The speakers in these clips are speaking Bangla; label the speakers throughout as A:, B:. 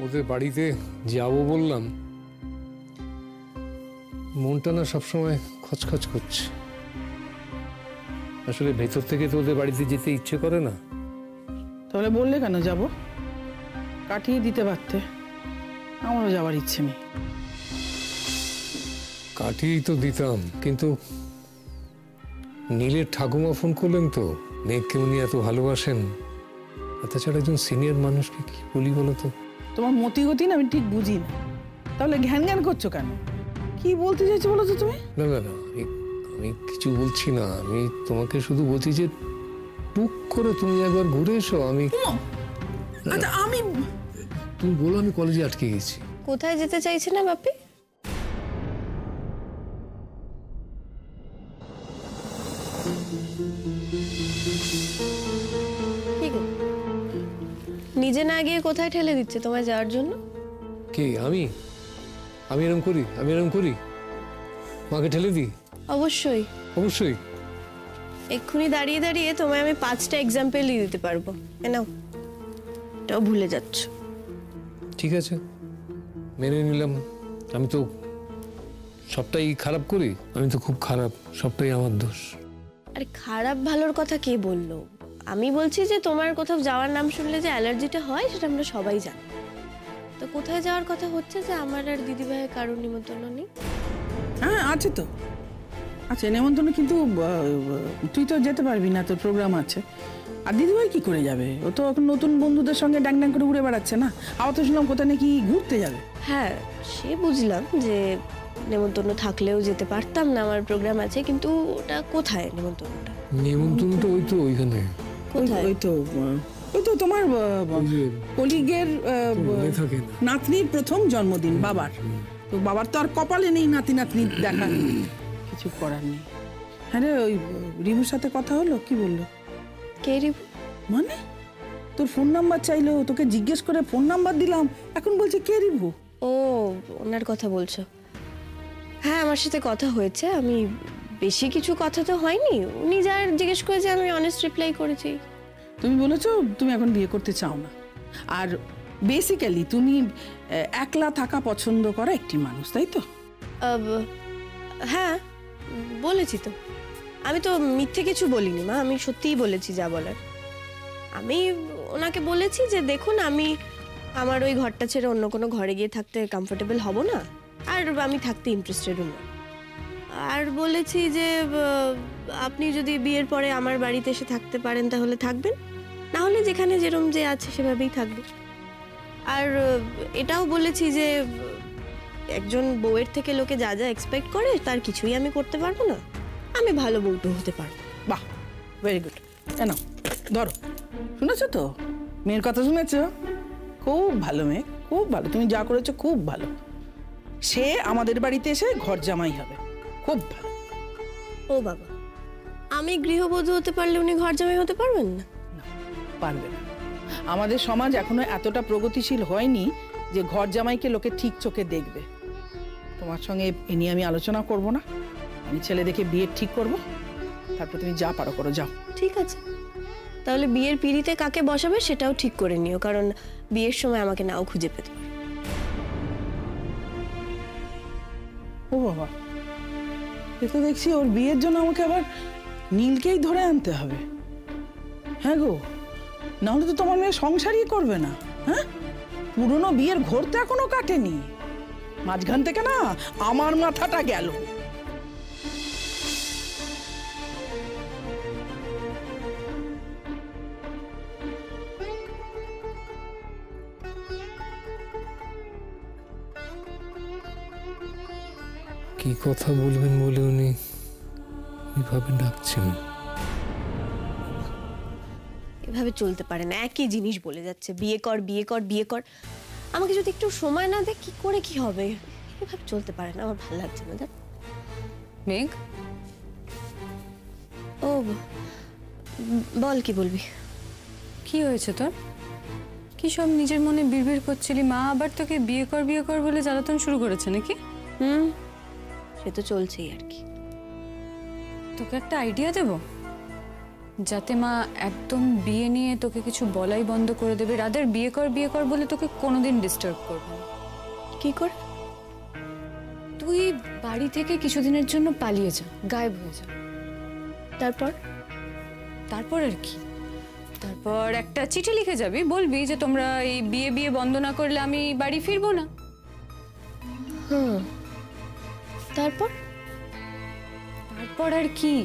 A: ওদের বাড়িতে যাবো বললাম, মনটা না সবসময় খচখচ করছে। আসলে ভেতর থেকে তো ওদের বাড়িতে যেতে ইচ্ছে করে না।
B: তাহলে বললে কেন যাব? কাটিয়ে দিতে পারতে। আমারও যাওয়ার ইচ্ছে নেই।
A: কাটিয়েই তো দিতাম, কিন্তু নীলের ঠাকুমা ফোন করলেন তো, মেঘকে উনি এত ভালোবাসেন। তাছাড়া একজন সিনিয়র মানুষকে কি বলি বলো তো?
B: তোমার মতি গতি না আমি ঠিক বুঝি না। তাহলে ঘ্যান ঘ্যান করছো কেন? কি বলতে চাইছো বলো তো তুমি?
A: না না না, আমি কিছু বলছি না। আমি তোমাকে শুধু বলছি যে টুক করে তুমি একবার ঘুরে এসো।
B: আচ্ছা আমি
A: তুমি বলো আমি কলেজে আটকে গেছি।
C: কোথায় যেতে চাইছে না বাপি? নিজে না গিয়ে কোথায় ঠেলে দিচ্ছে তোমায় যাওয়ার জন্য?
A: কি আমি এরকম করি? আমি এরকম করি? মাকে ঠেলে দিই?
C: অবশ্যই
A: অবশ্যই।
C: এক্ষুনি দাঁড়িয়ে দাঁড়িয়ে তোমায় আমি 5টা এক্সাম্পলই দিতে পারবো। নাও, এটাও ভুলে যাচ্ছ।
A: ঠিক আছে, মেনে নিলাম। আমি তো সবটাই খারাপ করি। আমি তো খুব খারাপ, সবটাই আমার দোষ।
C: আরে খারাপ ভালোর কথা কে বললো? আমি বলছি যে তোমার কোথাও যাওয়ার নাম শুনলে যে অ্যালার্জিটা হয় সেটা আমরা সবাই জানি। তো কোথায় যাওয়ার কথা হচ্ছে যে আমার আর দিদিভাইয়ের কারোর নিমন্ত্রণ নেই?
B: হ্যাঁ আছে তো, আচ্ছা নেমন্তন্ন, কিন্তু তুই তো যেতে পারবি না, তোর প্রোগ্রাম আছে। আর দিদিভাই কি করে যাবে? ও তো এখন নতুন বন্ধুদের সঙ্গে ড্যাং ড্যাং করে উড়ে বেড়াচ্ছে না। আবার তো শুনলাম কোথায় নাকি ঘুরতে যাবে।
C: হ্যাঁ সে বুঝলাম যে নেমন্তন্ন থাকলেও যেতে পারতাম না, আমার প্রোগ্রাম আছে, কিন্তু ওটা কোথায় নেমন্তন্নটা?
A: নেমন্তন্নটা ওই তো ওইখানে।
C: কোথায়?
B: ওই তো তোমার কলিগের নাতনির প্রথম জন্মদিন বাবার। তো বাবার তো আর কপালে নেই নাতি নাতনি দেখা, কিছু করার নেই। হ্যাঁ রে, ওই রিভুর সাথে কথা হলো? কি বললো?
C: কে রিভু?
B: মানে তোর ফোন নাম্বার চাইলো, তোকে জিজ্ঞেস করে ফোন নাম্বার দিলাম, এখন বলছে কে রিভু?
C: ও ওনার কথা বলছো? হ্যাঁ আমার সাথে কথা হয়েছে। আমি বেশি কিছু কথা তো হয়নি, উনি যার জিজ্ঞেস করেছে আমি অনেস্ট রিপ্লাই করেছি।
B: তুমি বলেছো তুমি এখন বিয়ে করতে চাও না, আর বেসিক্যালি তুমি একলা থাকা পছন্দ করা একটি মানুষ, তাই তো?
C: হ্যাঁ বলেছি তো। আমি তো মিথ্যে কিছু বলিনি মা, আমি সত্যিই বলেছি যা বলার। আমি ওনাকে বলেছি যে দেখুন আমি আমার ওই ঘরটা ছেড়ে অন্য কোনো ঘরে গিয়ে থাকতে কমফোর্টেবল হব না, আর আমি থাকতে ইন্টারেস্টেড না। আর বলেছি যে আপনি যদি বিয়ের পরে আমার বাড়িতে এসে থাকতে পারেন তাহলে থাকবেন, না হলে যেখানে যেরকম যে আছে সেভাবেই থাকবে। আর এটাও বলেছি যে একজন বউয়ের থেকে লোকে যা যা এক্সপেক্ট করে তার কিছুই আমি করতে পারবো না, আমি ভালো বউটো হতে পারবো।
B: বাহ, ভেরি গুড। কেন ধরো, শুনেছো তো মেয়ের কথা? শুনেছো? খুব ভালো মেয়ে, খুব ভালো। তুমি যা করেছো খুব ভালো। সে আমাদের বাড়িতে এসে ঘর জামাই হবে, খুব ভালো।
C: ও বাবা, আমি গৃহবধূ হতে পারলে উনি ঘর জামাই হতে পারবেন না?
B: পারবে না। আমাদের সমাজ এখনো এতটা প্রগতিশীল হয়নি যে ঘর জামাইকে লোকে ঠিক চোখে দেখবে। তোমার সঙ্গে এ নিয়ে আমি আলোচনা করব না। আমি ছেলে দেখে বিয়ে ঠিক করব, তারপর তুমি যা পারো করো, যাও।
C: ঠিক আছে, তাহলে বিয়ের পিঁড়িতে কাকে বসাবে সেটাও ঠিক করে নিও, কারণ বিয়ের সময় আমাকে নাও খুঁজে পেতে পারে।
B: ও বাবা, এ তো দেখছি ওর বিয়ের জন্য আমাকে আবার নীলকেই ধরে আনতে হবে। হ্যাঁ গো, নাহলে তো তোমার মেয়ে সংসারই করবে না। হ্যাঁ, পুরনো বিয়ের ঘোর তো এখনো কাটেনি। মাঝখান থেকে না আমার মাথাটা গেল।
A: কি কথা বলবেন বলে উনি এভাবে ডাকছেন?
C: এভাবে চলতে পারে না, একই জিনিস বলে যাচ্ছে, বিয়ে কর বিয়ে কর বিয়ে কর। আমাকে যদি একটু সময় না দেয় কি করে কি হবে? এভাবে চলতে পারে না, আমার ভালো লাগছে না। দেখ
D: মেঘ,
C: ও বল কি বলবি?
D: কি হয়েছে তোর? কি সব নিজের মনে বিড়বিড় করছিলি? মা আবার তোকে বিয়ে কর বলে জ্বালাতন শুরু করেছে নাকি?
C: সে তো চলছেই আর কি।
D: তোকে একটা আইডিয়া দেব? যাতে মা একদম বিয়ে নিয়ে তোকে কিছু বলাই বন্ধ করে দেবে, রাদার বিয়ে কর বলে তোকে কোনোদিন ডিস্টার্ব করবে না।
C: কি করে?
D: তুই বাড়ি থেকে কিছুদিনের জন্য পালিয়ে যা, গায়েব হয়ে যা। তারপর আর কি? তারপর একটা চিঠি লিখে যাবি, বলবি যে তোমরা এই বিয়ে বন্ধ না করলে আমি বাড়ি ফিরবো না।
C: তারপর
D: আর কি?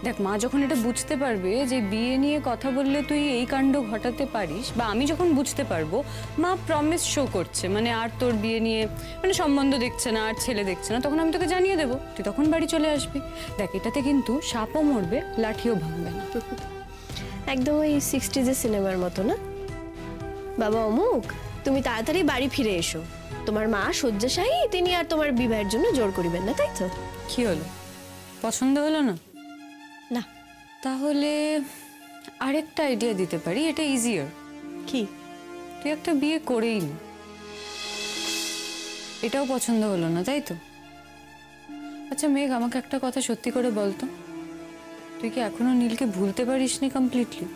D: দেখ, মা যখন এটা বুঝতে পারবে যে বিয়ে নিয়ে কথা বললে তুই এই কাণ্ড ঘটাতে পারিস, বা আমি যখন বুঝতে পারবো মা প্রমিস শো করছে, মানে আর তোর বিয়ে নিয়ে মানে সম্বন্ধ দেখছে না, আর ছেলে দেখছে না, তখন আমি তোকে জানিয়ে দেবো, তুই তখন বাড়ি চলে আসবি। দেখ, এটাতে কিন্তু সাপও মরবে, লাঠিও ভাঙবে না।
C: একদম ওই 60s সিনেমার মতো না? বাবা অমুক, তুমি তাড়াতাড়ি বাড়ি ফিরে এসো, তোমার মা শয্যাশায়ী, তিনি আর তোমার বিবাহের জন্য জোর করিবেন না, তাই তো?
D: কি হলো, পছন্দ হলো না?
C: না।
D: তাহলে আরেকটা আইডিয়া দিতে পারি, এটা ইজিয়ার।
C: কি?
D: তুই একটা বিয়ে করেই না। এটাও পছন্দ হলো না, তাই তো? আচ্ছা মেঘ, আমাকে একটা কথা সত্যি করে বলতো, তুই কি এখনো নীলকে ভুলতে পারিসনি কমপ্লিটলি,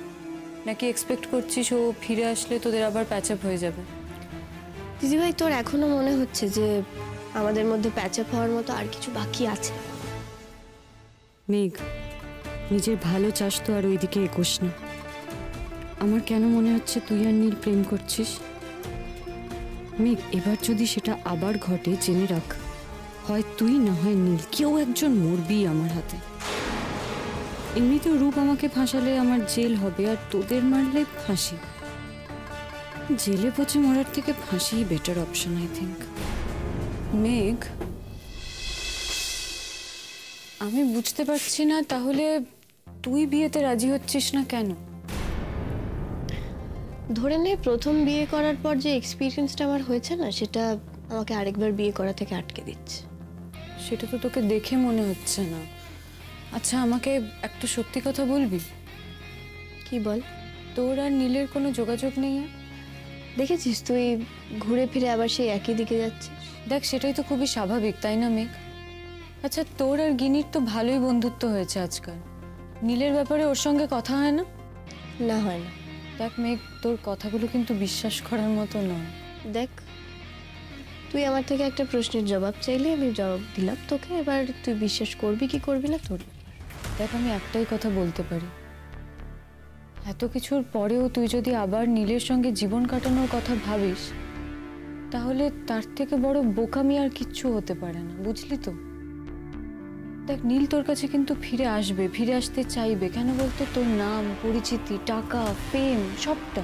D: নাকি এক্সপেক্ট করছিস ও ফিরে আসলে তোদের আবার প্যাচ আপ হয়ে যাবে?
C: দিদিভাই, তোর এখনো মনে হচ্ছে যে আমাদের মধ্যে প্যাচ আপ হওয়ার মতো আর কিছু বাকি আছে?
D: মেঘ, নিজের ভালো চাস তো আর ওইদিকে এগোস না। আমার কেন মনে হচ্ছে তুই আর নীল প্রেম করছিস। মেঘ, এবার যদি সেটা আবার ঘটে, জেনে রাখ, হয় তুই না হয় নীল, কেউ একজন মরবি আমার হাতে। এমনিতেও রূপ আমাকে ফাঁসালে আমার জেল হবে, আর তোদের মারলে ফাঁসি। জেলে পচে মরার থেকে ফাঁসি বেটার অপশন, আই থিঙ্ক। মেঘ, আমি বুঝতে পারছি না তাহলে তুই বিয়েতে রাজি হচ্ছিস না কেন?
C: ধরে নে, প্রথম বিয়ে করার পর যে এক্সপিরিয়েন্সটা আমার হয়েছে না, সেটা আমাকে আরেকবার বিয়ে করা থেকে আটকে দিচ্ছে।
D: সেটা তো তোকে দেখে মনে হচ্ছে না। আচ্ছা, আমাকে একটা সত্যি কথা বলবি?
C: কি বল?
D: তোর আর নীলের কোনো যোগাযোগ নেই?
C: দেখেছিস তুই ঘুরে ফিরে আবার সেই একই দিকে যাচ্ছিস।
D: দেখ, সেটাই তো খুবই স্বাভাবিক, তাই না মেঘ? আচ্ছা, তোর আর গিনির তো ভালোই বন্ধুত্ব হয়েছে আজকাল, নীলের ব্যাপারে ওর সঙ্গে কথা হয় না?
C: না, হয় না।
D: দেখ মেঘ, তোর কথাগুলো কিন্তু বিশ্বাস করার মতো নয়।
C: দেখ, তুই আমার থেকে একটা প্রশ্নের জবাব চাইলে আমি জবাব দিলাম তোকে, এবার তুই বিশ্বাস করবি কি করবি না তোর।
D: দেখ, আমি একটাই কথা বলতে পারি, এত কিছুর পরেও তুই যদি আবার নীলের সঙ্গে জীবন কাটানোর কথা ভাবিস, তাহলে তার থেকে বড় বোকামি আর কিচ্ছু হতে পারে না, বুঝলি তো? দেখ, নীল তোর কাছে কিন্তু ফিরে আসবে, ফিরে আসতে চাইবে। কেন বলতো? তোর নাম, পরিচিতি, টাকা, ফেম, সবটা।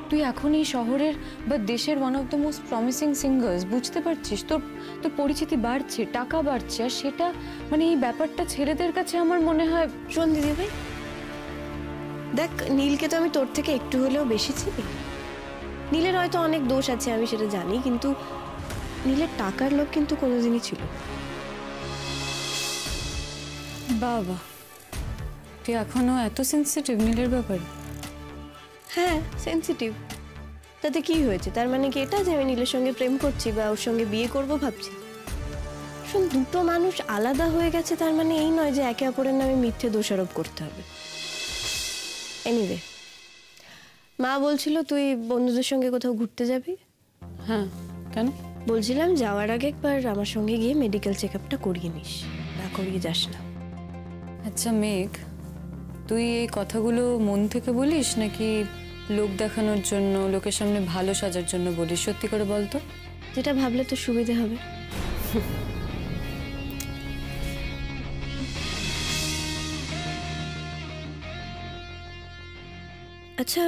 D: তুই এখন এই শহরের বা দেশের one of the most promising singers, বুঝতে পারছিস? তোর তোর পরিচিতি বাড়ছে, টাকা বাড়ছে, আর সেটা মানে এই ব্যাপারটা ছেলেদের কাছে আমার মনে হয়।
C: শোন দিদি ভাই, দেখ, নীলকে তো আমি তোর থেকে একটু হলেও বেশি চিনি। নীলের হয়তো অনেক দোষ আছে, আমি সেটা জানি, কিন্তু নীলের টাকার লোভ কিন্তু কোনোদিনই ছিল।
D: বাবা, তুই এখনো এত সেন্সিটিভ নীলের ব্যাপারে?
C: হ্যাঁ, সেন্সিটিভ। তাতে কি হয়েছে? তার মানে কি এটা যে আমি নীলের সঙ্গে প্রেম করছি বা ওর সঙ্গে বিয়ে করব ভাবছি? শোন, দুটো মানুষ আলাদা হয়ে গেছে তার মানে এই নয় যে একে অপরের নামে মিথ্যে দোষারোপ করতে হবে। এনিওয়ে, মা বলছিল তুই বন্ধুদের সঙ্গে কোথাও ঘুরতে যাবি।
D: হ্যাঁ, কেন?
C: বলছিলাম যাওয়ার আগে একবার আমার সঙ্গে গিয়ে মেডিকেল চেক আপটা করিয়ে নিস, না করিয়ে যাস না।
D: আচ্ছা মেঘ, তুই এই কথাগুলো মন থেকে বলিস নাকি লোক দেখানোর জন্য, লোকের সামনে ভালো সাজার জন্য বলিস? সত্যি করে বলতো।
C: যেটা ভাবলে তো সুবিধে হবে। আচ্ছা,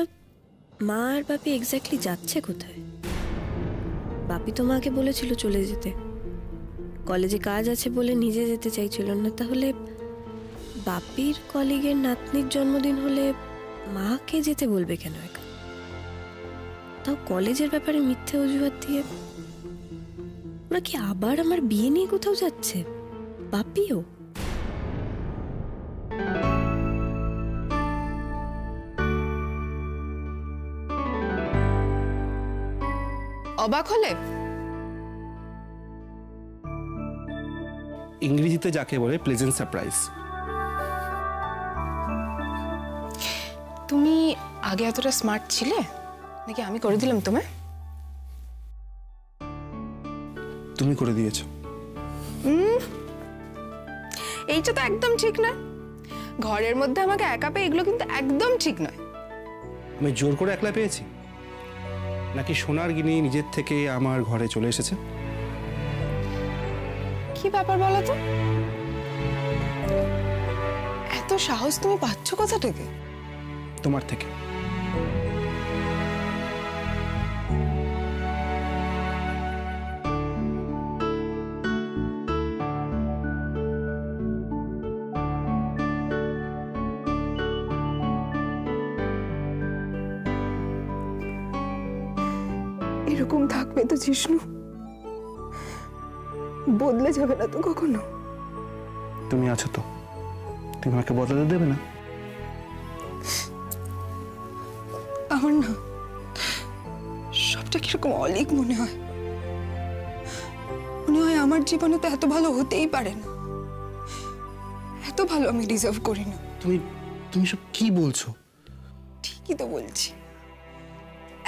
C: মা আর বাপি এক্স্যাক্টলি যাচ্ছে কোথায়? বাপি তো মাকে বলেছিল চলে যেতে, কলেজে কাজ আছে বলে নিজে যেতে চাইছিল না। তাহলে বাপির কলিগের নাতনির জন্মদিন হলে মাকে যেতে বলবে কেন একা? তাও কলেজের ব্যাপারে মিথ্যে অজুহাত দিয়ে। ওরা কি আবার আমার বিয়ে নিয়ে কোথাও যাচ্ছে? বাপিও?
E: অবাক হলে?
F: ইংরেজিতে যাকে বলে প্লেজেন্ট সারপ্রাইজ।
E: আগে এতটা স্মার্ট ছিলে নাকি আমি করে দিলাম তোমায়?
F: তুমি করে দিয়েছো।
E: এইটা তো একদম ঠিক না। ঘরের মধ্যে আমাকে একা পেয়ে এগুলো কিন্তু একদম ঠিক নয়।
F: আমি জোর করে একলা পেয়েছি নাকি সোনার গিনি নিজের থেকে আমার ঘরে চলে এসেছে?
E: কি ব্যাপার বলো তো? এত সাহস তুমি পাচ্ছ কোথা থেকে?
F: তোমার থেকে।
E: এরকম থাকবে তো জিষ্ণু, বদলে যাবে না তো কখনো?
F: তুমি আছো তো, তুমি আমাকে বদলাতে দেবে না?
E: আমার না সবটা কিরকম অলিক মনে হয়। মনে হয় আমার জীবনে তো এত ভালো হতেই পারে না, এত ভালো আমি ডিজার্ভ করি না।
F: তুমি তুমি সব কি বলছো?
E: ঠিকই তো বলছি,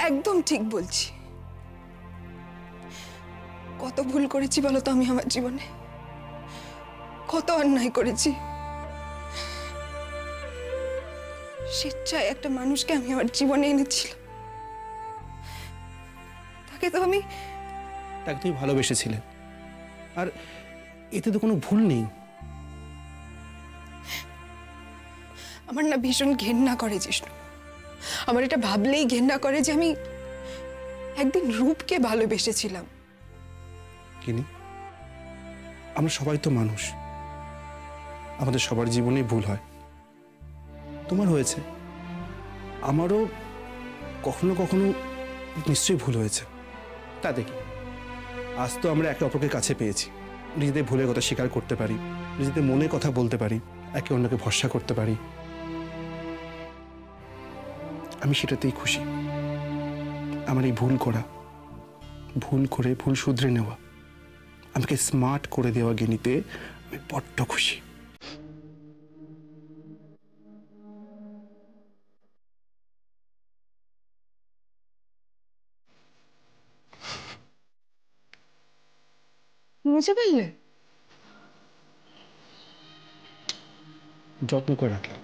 E: একদম ঠিক বলছি। কত ভুল করেছি বলো তো আমি আমার জীবনে, কত অন্যায় করেছি। স্বেচ্ছায় একটা মানুষকে আমি আমার জীবনে এনেছিলাম, তাকে
F: তুমি ভালোবেসেছিলে, আর এতে তো কোনো ভুল নেই।
E: আমার না ভীষণ ঘেন্না করে জিষ্ণু, আমার এটা ভাবলেই ঘেন্না করে যে আমি একদিন রূপকে ভালোবেসেছিলাম।
F: কিনি, আমরা সবাই তো মানুষ, আমাদের সবার জীবনেই ভুল হয়। তোমার হয়েছে, আমারও কখনো কখনো নিশ্চয়ই ভুল হয়েছে। তা দেখি, আজ তো আমরা একে অপরকে কাছে পেয়েছি, নিজেদের ভুলের কথা স্বীকার করতে পারি, নিজেদের মনে কথা বলতে পারি, একে অন্যকে ভরসা করতে পারি। আমি সেটাতেই খুশি। আমার এই ভুল করা, ভুল করে ভুল শুধরে নেওয়া, আমাকে স্মার্ট করে দেওয়া গিনিতে আমি বড্ড খুশি।
E: মুছে ফেললে?
F: যত্ন করে রাখলাম।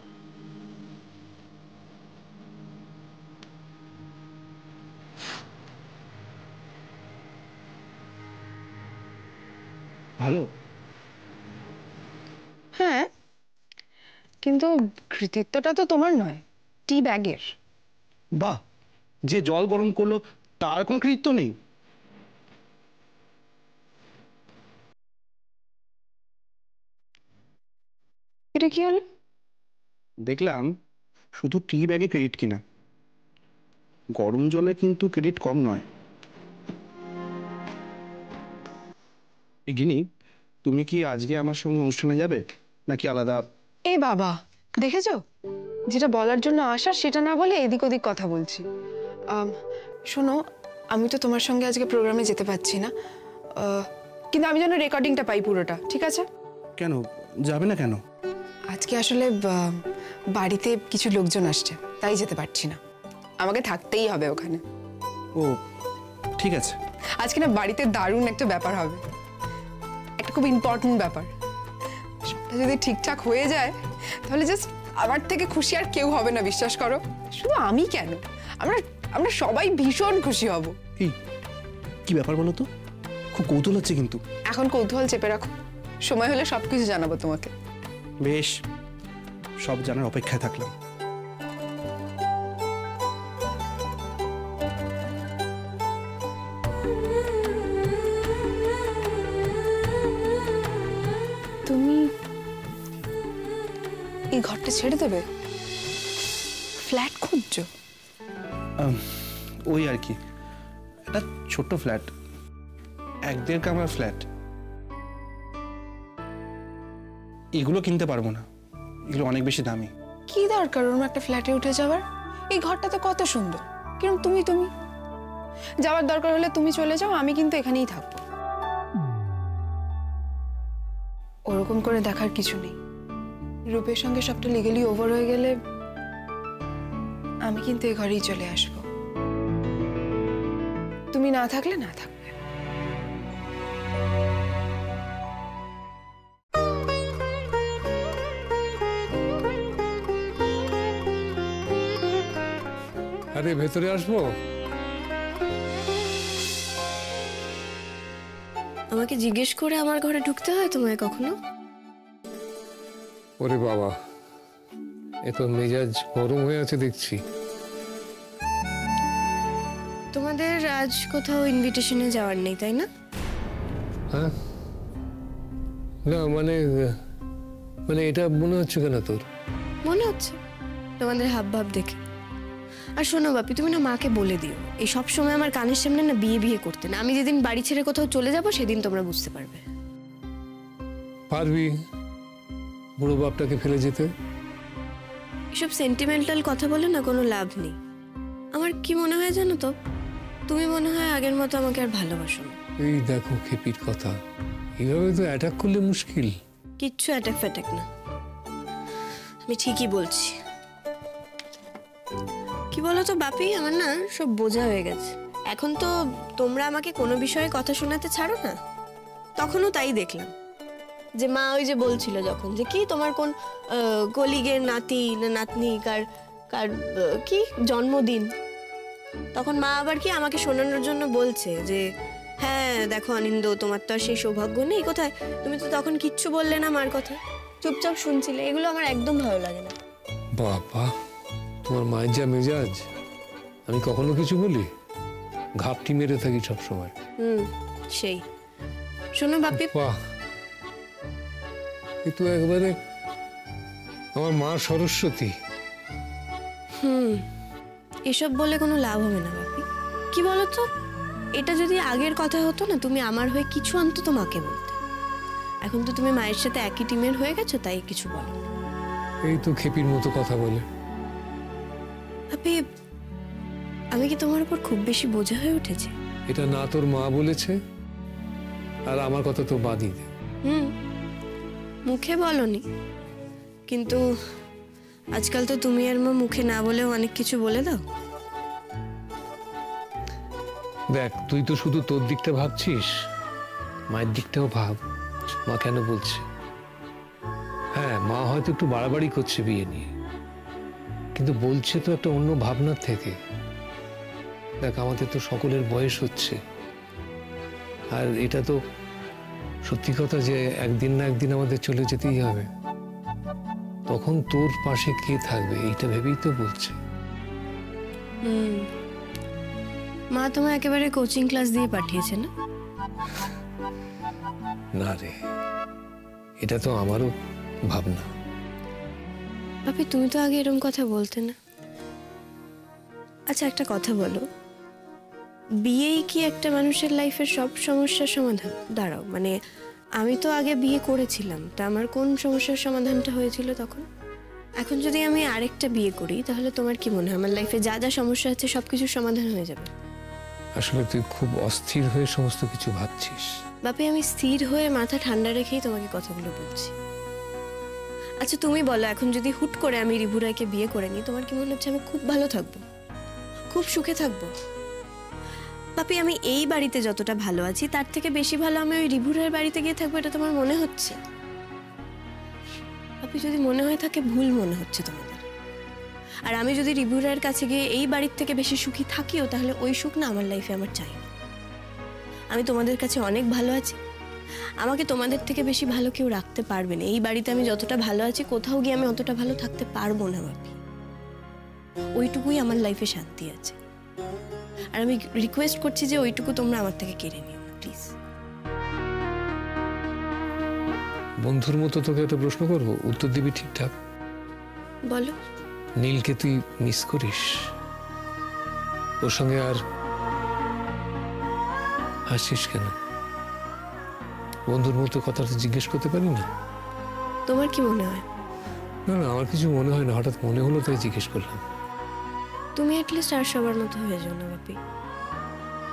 F: ভালো?
E: হ্যাঁ, কিন্তু কৃতিত্বটা তো তোমার নয়, টি ব্যাগের।
F: বাহ, যে জল গরম করলো তার কোনো কৃতিত্ব নেই?
E: এটা কি হলো?
F: দেখলাম শুধু টি ব্যাগে ক্রেডিট কিনা, গরম জলে কিন্তু ক্রেডিট কম নয়। গিনি, তুমি কি আজকে আমার সঙ্গে অনুষ্ঠানে যাবে নাকি আলাদা?
E: এ বাবা, দেখেছো, যেটা বলার জন্য আসা সেটা না বলে এদিক ওদিক কথা বলছি। শোনো, আমি তো তোমার সঙ্গে আজকে প্রোগ্রামে যেতে পারছি না, কিন্তু আমি যেন রেকর্ডিংটা পাই পুরোটা, ঠিক আছে?
F: কেন যাবে না কেন?
E: আজকে আসলে বাড়িতে কিছু লোকজন আসছে, তাই যেতে পারছি না। আমাকে থাকতেই হবে ওখানে।
F: ও ঠিক আছে।
E: আজকে না বাড়িতে দারুণ একটা ব্যাপার হবে, একটা খুব ইম্পর্টেন্ট ব্যাপার। সবটা যদি ঠিকঠাক হয়ে যায় তাহলে জাস্ট আমার থেকে খুশি আর কেউ হবে না, বিশ্বাস করো। শুধু আমি কেন, আমরা সবাই ভীষণ খুশি হব।
F: কি ব্যাপার বলো তো, খুব কৌতূহল হচ্ছে কিন্তু।
E: এখন কৌতূহল চেপে রাখো, সময় হলে সবকিছু জানাবো তোমাকে।
F: বেশ, সব জানার অপেক্ষায় থাকলাম।
E: তুমি এই ঘরটা ছেড়ে দেবে? ফ্ল্যাট খুঁজছো?
F: ওই আর কি, একটা ছোট্ট ফ্ল্যাট, 1-1.5 কামরার ফ্ল্যাট। এগুলো কিনতে পারবো না, এগুলো অনেক বেশি দামি।
E: কি দরকার ওরকম একটা ফ্ল্যাটে উঠে যাওয়ার? এই ঘরটা তো কত সুন্দর, কিরকম তুমি যাওয়ার দরকার হলে তুমি চলে যাও, আমি কিন্তু এখানেই থাকবো। ওরকম করে দেখার কিছু নেই। রূপের সঙ্গে সবটা লিগালি ওভার হয়ে গেলে আমি কিন্তু এ ঘরেই চলে আসব, তুমি না থাকলে না থাকলে।
A: আরে ভেতরে আসবো?
C: আমাকে জিজ্ঞেস করে আমার ঘরে ঢুকতে হয় তোমায় কখনো?
A: ওরে বাবা, এ তো মেজাজ গরম হয়ে আছে দেখছি।
C: তোমাদের আজ কোথাও ইনভিটেশনে যাওয়ার নেই তাই না?
A: হ্যাঁ, না মানে মানে এটা মনে হচ্ছে কেন তোর?
C: মনে হচ্ছে তোমাদের হাব ভাব দেখে। আর শোনো বাপি, তুমি না মাকে বলে দিও এই সব সময় আমার কানের সামনে না বিয়ে বিয়ে করতে না। আমি যেদিন বাড়ি ছেড়ে কোথাও চলে যাব সেদিন তোমরা বুঝতে পারবে।
A: পারবি বুড়ো বাপটাকে ফেলে যেতে?
C: এসব সেন্টিমেন্টাল কথা বলে না কোনো লাভ নেই। আমার কি মনে হয় জানো তো, তুমি মনে হয় আগের মতো আমাকে আর ভালোবাসো না।
A: এই দেখো খেপির কথা, এইভাবে তো অ্যাটাক করলে মুশকিল।
C: কিচ্ছু অ্যাটাক ফ্যাটাক না, আমি ঠিকই বলছি। কি বলো তো বাপি, আমার না সব বোঝা হয়ে গেছে। এখন তো তোমরা আমাকে কোনো বিষয়ে কথা শোনাতে ছাড়ো না। তখনও তাই দেখলাম যে মা ওই যে বলছিল যখন যে কি তোমার কোন কলিগের নাতি না নাতনি কার কার কি জন্মদিন, তখন মা আবার কি আমাকে শোনানোর জন্য বলছে যে হ্যাঁ দেখো অনিন্দ, তোমার তো আর সেই সৌভাগ্য নেই। কোথায় তুমি তো তখন কিচ্ছু বললে না মার কথা, চুপচাপ শুনছিলে। এগুলো আমার একদম ভালো লাগে না।
A: বাবা, তোমার মায়ের যা মেজাজ, আমি কখনো কিছু বলি? ঘাপটি মেরে থাকি সব সময়।
C: সেই শোনো বাপি,
A: বাহ, এ তো একবারে আমার মা সরস্বতী।
C: এসব বলে কোনো লাভ হবে না বাপি। কি বলো তো, এটা যদি আগের কথা হতো না, তুমি আমার হয়ে কিছু অন্তত মাকে বলতে। এখন তো তুমি মায়ের সাথে একই টিমের হয়ে গেছো, তাই কিছু বলো।
A: এই তো খেপির মতো কথা বলে।
C: বাপি, আমি কি তোমার উপর খুব বেশি বোঝা হয়ে উঠেছে?
A: এটা না তোর মা বলেছে, আর আমার কথা তো বাদই দে।
C: মুখে বলনি, কিন্তু আজকাল তো তুমি আর মা মুখে না বলেও অনেক কিছু বলে দাও।
A: দেখ, তুই তো শুধু তোর দিকটা ভাবছিস, মায়ের দিকটাও ভাব। মা কেন বলছে? হ্যাঁ, মা হয়তো একটু বাড়াবাড়ি করছে বিয়ে নিয়ে, কিন্তু বলছে তো একটা অন্য ভাবনার থেকে। দেখ, আমাদের তো সকলের বয়স হচ্ছে, আর এটা তো সত্যি কথা যে একদিন না একদিন আমাদের চলে যেতেই হবে। তখন তোর পাশে কে থাকবে এইটা ভেবেই তো বলছে।
C: মা তোমায় একেবারে কোচিং ক্লাস দিয়ে পাঠিয়েছে না?
A: না রে, এটা তো আমারও ভাবনা।
C: বাপি, তুমি তো আগে এরকম কথা বলতে না। আচ্ছা একটা কথা বলো, বিয়েই কি একটা মানুষের লাইফের সব সমস্যার সমাধান? দাঁড়াও, মানে আমি তো আগে বিয়ে করেছিলাম, তা আমার কোন সমস্যার সমাধানটা হয়েছিল তখন? এখন যদি আমি আরেকটা বিয়ে করি, তাহলে তোমার কি মনে হয় আমার লাইফে যা যা সমস্যা আছে সবকিছুর সমাধান হয়ে যাবে?
A: আসলে তুই খুব অস্থির হয়ে সমস্ত কিছু ভাবছিস।
C: বাপি, আমি স্থির হয়ে মাথা ঠান্ডা রেখেই তোমাকে কথাগুলো বলছি। আচ্ছা তুমি বলো, এখন যদি হুট করে আমি রিভু রায়কে বিয়ে করে নিই, তোমার কি মনে হচ্ছে আমি খুব ভালো থাকবো, খুব সুখে থাকবো? বাপি, আমি এই বাড়িতে যতটা ভালো আছি তার থেকে বেশি ভালো আমি ওই রিভু রায়ের বাড়িতে গিয়ে থাকবো, এটা তোমার মনে হচ্ছে? বাপি, যদি মনে হয়ে থাকে, ভুল মনে হচ্ছে তোমাদের। আর আমি যদি রিভু রায়ের কাছে গিয়ে এই বাড়ির থেকে বেশি সুখী থাকিও, তাহলে ওই সুখ না আমার লাইফে আমার চাই না। আমি তোমাদের কাছে অনেক ভালো আছি, আমাকে তোমাদের থেকে বেশি ভালো কেউ রাখতে পারবে না। এই বাড়িতে আমি যতটা ভালো আছি, কোথাও গিয়ে আমি অতটা ভালো থাকতে পারবো না বাপি। ওইটুকুই আমার লাইফে শান্তি আছে, আর আমি রিকোয়েস্ট করছি যে ওইটুকু তোমরা আমার থেকে কেড়ে নিও না প্লিজ।
A: বন্ধুর মতো তোকে একটা প্রশ্ন করবো, উত্তর দিবি ঠিকঠাক?
C: বলো।
A: নীলকে তুই মিস করিস? ওর সঙ্গে আর হাসিস কেন? বন্ধুর মতো কথা তো জিজ্ঞেস করতে পারি না?
C: তোমার কি মনে হয়?
A: না না, আমার কিছু মনে হয় না, হঠাৎ মনে হলো তাই জিজ্ঞেস করলাম।
C: তুমি অ্যাটলিস্ট আর সবার মতো হয়ে যাও না বাপি।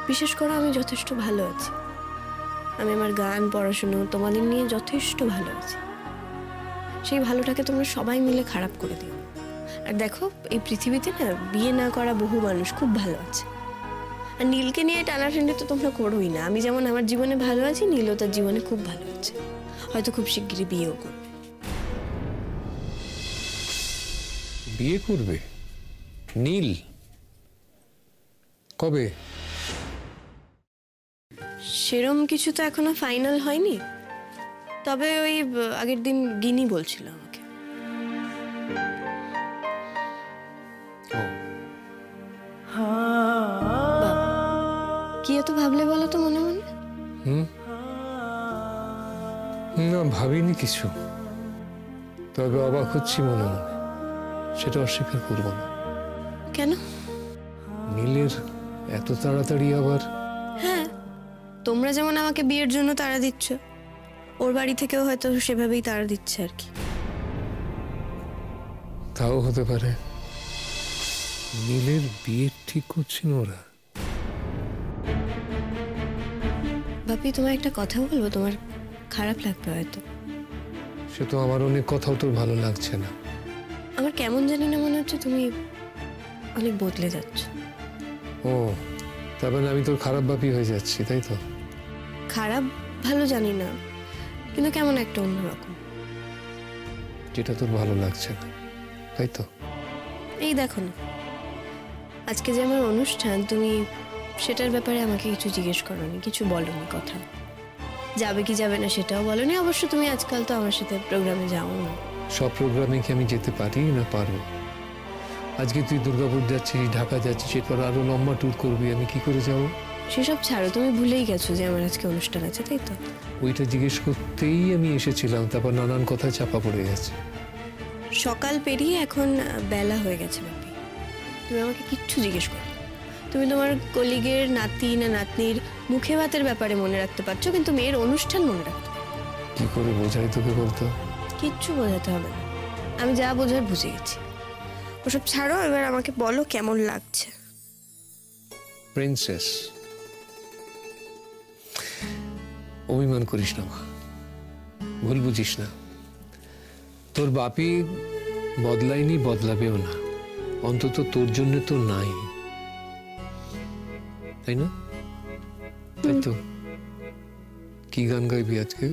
C: বিশেষ করে আমি যথেষ্ট ভালো আছি, আমি আমার গান পড়াশুনো তোমাদের নিয়ে যথেষ্ট ভালো আছি। সেই ভালোটাকে তোমরা সবাই মিলে খারাপ করে দিও। আর দেখো এই পৃথিবীতে না বিয়ে না করা বহু মানুষ খুব ভালো আছে। আর নীলকে নিয়ে টানাটানি তো তোমরা করোই না। আমি যেমন আমার জীবনে ভালো আছি, নীলও তার জীবনে খুব ভালো আছে, হয়তো খুব শিগগিরই বিয়েও করবে।
A: বিয়ে করবে নীল? কবে?
C: সেরম কিছু তো এখনো ফাইনাল হয়নি, তবে ওই আগের দিন গিনি বলছিল আমাকে। বাবা, কি এত ভাবলে বলো তো মনে মনে?
A: না, ভাবিনি কিছু, তবে অবাক হচ্ছি মনে মনে, সেটা অস্বীকার করবো না।
C: কেন?
A: নীলের এত তাড়াতাড়ি আবার?
C: হ্যাঁ, তোমরা যেমন আমাকে বিয়ের জন্য তাড়া দিচ্ছ, ওর বাড়ি থেকেও হয়তো সেভাবেই তাড়া দিচ্ছে আর কি।
A: তাও হতে পারে। নীলের বিয়ে ঠিক করছেন ওরা।
C: বাপি, তোমার একটা কথা বলবো, তোমার খারাপ লাগবে হয়তো।
A: সে তো আমার অনেক কথাও তোর ভালো লাগছে না।
C: আমার কেমন জানি না মনে হচ্ছে তুমি অনেক বদলে যাচ্ছ।
A: ও, তার মানে আমি তোর খারাপ বাপি হয়ে যাচ্ছি, তাই তো?
C: খারাপ ভালো জানি না, কিন্তু কেমন একটা অন্যরকম।
A: যেটা তোর ভালো লাগছে না, তাই তো?
C: এই দেখো না, আজকে যে আমার অনুষ্ঠান, তুমি সেটার ব্যাপারে আমাকে কিছু জিজ্ঞেস করোনি, কিছু বলোনি, কথা যাবে কি যাবে না সেটাও বলোনি। অবশ্য তুমি আজকাল তো আমার সাথে প্রোগ্রামে যাও না।
A: সব প্রোগ্রামে কি আমি যেতে পারি না পারবো? আজকে তুই দুর্গাপুর যাচ্ছিস, ঢাকা যাচ্ছিস, এরপর আরো লম্বা ট্যুর করবি, আমি কি করে যাবো?
C: সেসব ছাড়ো, তুমি ভুলেই গেছো যে আমার আজকে অনুষ্ঠান আছে, তাই তো?
A: ওইটা জিজ্ঞেস করতেই আমি এসেছিলাম, তারপর নানান কথা চাপা পড়ে গেছে।
C: সকাল পেরিয়ে এখন বেলা হয়ে গেছে বাপি, তুমি আমাকে কিচ্ছু জিজ্ঞেস করো। তুমি তোমার কলিগের নাতি না নাতনির মুখে ভাতের ব্যাপারে মনে রাখতে পারছো, কিন্তু মেয়ের অনুষ্ঠান মনে রাখতে পারো।
A: কি করে বোঝাই তোকে বলতো?
C: কিচ্ছু বোঝাতে হবে না, আমি যা বোঝার বুঝে গেছি। ওসব ছাড়ো, এবার আমাকে বলো কেমন লাগছে।
A: প্রিন্সেস, অভিমান করিস না মা, ভুল বুঝিস না। তোর বাপি বদলায়নি, বদলাবেও না, অন্তত তোর জন্য তো নাই, তাই না? তাই তো? কি গান গাইবি আজকে?